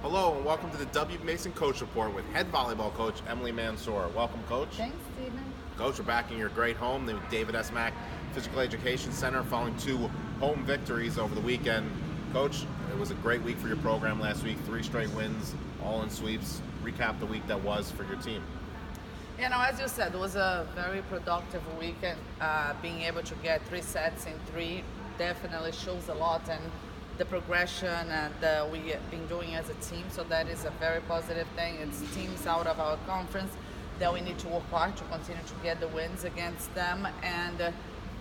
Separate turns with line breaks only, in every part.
Hello and welcome to the W. Mason Coach Report with head volleyball coach Emily Mansur. Welcome, Coach.
Thanks, Stephen.
Coach, we're back in your great home, the David S. Mack Physical Education Center, following two home victories over the weekend. Coach, it was a great week for your program last week. 3 straight wins, all in sweeps. Recap the week that was for your team.
You know, as you said, it was a very productive weekend. Being able to get 3 sets in 3 definitely shows a lot, and the progression that we have been doing as a team, so that is a very positive thing. It's teams out of our conference that we need to work hard to continue to get the wins against them, and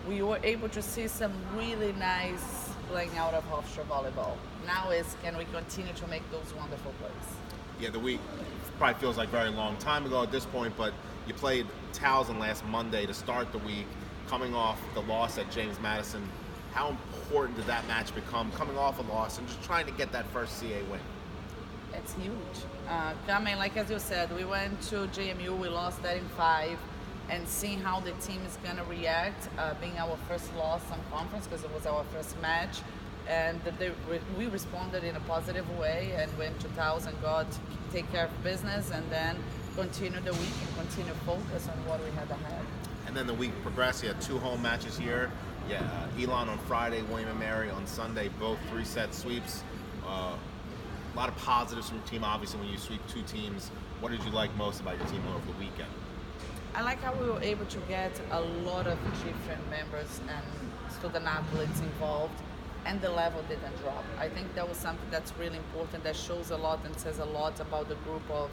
we were able to see some really nice playing out of Hofstra volleyball. Now is, can we continue to make those wonderful plays?
Yeah, the week probably feels like a very long time ago at this point, but you played Towson last Monday to start the week, coming off the loss at James Madison. How important did that match become, coming off a loss and just trying to get that first CA win?
It's huge. Coming, like as you said, we went to JMU, we lost that in 5, and seeing how the team is going to react, being our first loss on conference because it was our first match, and we responded in a positive way and went to Towson, take care of business, and then continue the week and continue focus on what we had ahead.
And then the week progressed. You had 2 home matches here. Yeah, Elon on Friday, William & Mary on Sunday, both 3-set sweeps. A lot of positives from your team, obviously, when you sweep 2 teams. What did you like most about your team over the weekend?
I like how we were able to get a lot of different members and student athletes involved, and the level didn't drop. I think that was something that's really important, that shows a lot and says a lot about the group of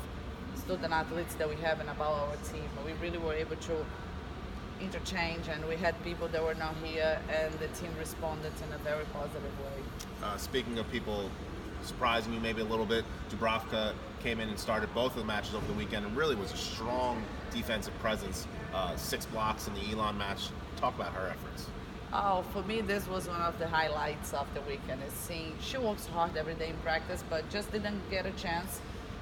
student athletes that we have and about our team. We really were able to interchange, and we had people that were not here, and the team responded in a very positive way.
Speaking of people surprising you maybe a little bit, Dubravka came in and started both of the matches over the weekend and really was a strong defensive presence. 6 blocks in the Elon match. Talk about her efforts.
Oh, for me, this was one of the highlights of the weekend, is seeing she works hard every day in practice, but just didn't get a chance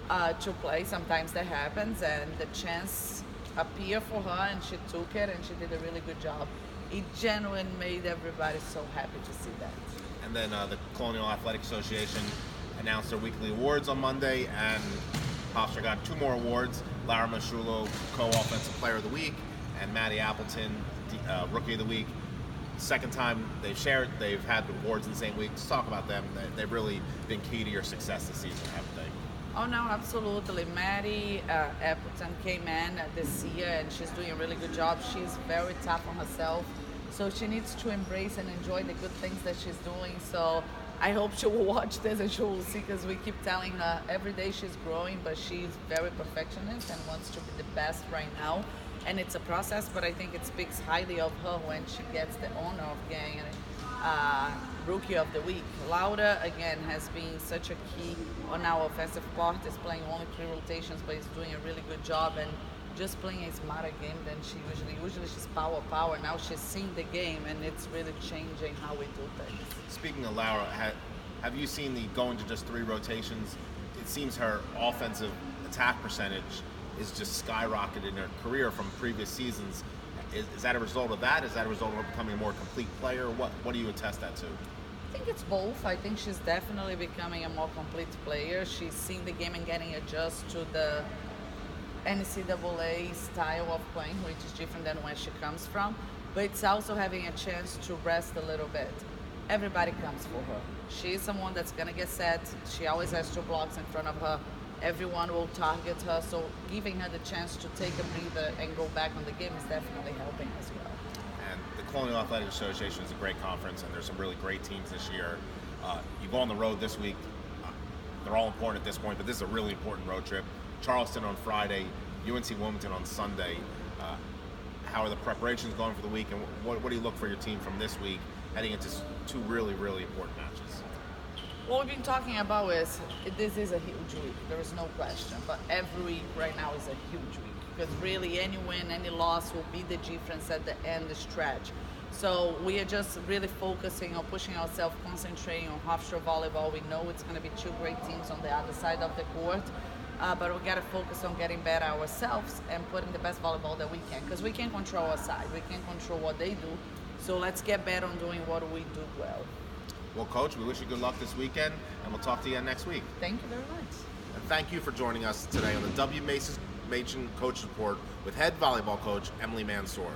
to play. Sometimes that happens, and the chance appeared for her, and she took it, and she did a really good job. It genuinely made everybody so happy to see that.
And then the Colonial Athletic Association announced their weekly awards on Monday, and Hofstra got 2 more awards. Lara Mashulo, Co-Offensive Player of the Week, and Maddie Appleton, Rookie of the Week. Second time they've had awards in the same week. Just talk about them. They've really been key to your success this season, haven't they?
Oh no, absolutely. Maddie Appleton came in this year, and she's doing a really good job. She's very tough on herself, so she needs to embrace and enjoy the good things that she's doing. So I hope she will watch this and she will see, because we keep telling her every day she's growing, but she's very perfectionist and wants to be the best right now. And it's a process, but I think it speaks highly of her when she gets the honor of getting Rookie of the Week. Laura, again, has been such a key on our offensive part. Is playing only 3 rotations, but is doing a really good job and just playing a smarter game than she usually she's power. Now she's seeing the game, and it's really changing how we do things.
Speaking of Laura, have you seen the going to just 3 rotations? It seems her offensive attack percentage is just skyrocketed in her career from previous seasons. Is that a result of that? Is that a result of becoming a more complete player? What do you attest that to?
I think it's both. I think she's definitely becoming a more complete player. She's seeing the game and getting adjusted to the NCAA style of playing, which is different than where she comes from. But it's also having a chance to rest a little bit. Everybody comes for her. She's someone that's going to get set. She always has 2 blocks in front of her. Everyone will target her, so giving her the chance to take a breather and go back on the game is definitely helping as well.
And the Colonial Athletic Association is a great conference, and there's some really great teams this year. You go on the road this week. They're all important at this point, but this is a really important road trip. Charleston on Friday, UNC Wilmington on Sunday. How are the preparations going for the week, and what do you look for your team from this week heading into 2 really, really important matches?
What we've been talking about is this is a huge week. There is no question. But every week right now is a huge week, because really any win, any loss will be the difference at the end, the stretch. So we are just really focusing on pushing ourselves, concentrating on Hofstra volleyball. We know it's going to be 2 great teams on the other side of the court. But we got to focus on getting better ourselves and putting the best volleyball that we can, because we can't control our side. We can't control what they do. So let's get better on doing what we do well.
Well, Coach, we wish you good luck this weekend, and we'll talk to you next week.
Thank you very much.
And thank you for joining us today on the W. Mason Coach Report with head volleyball coach Emily Mansur.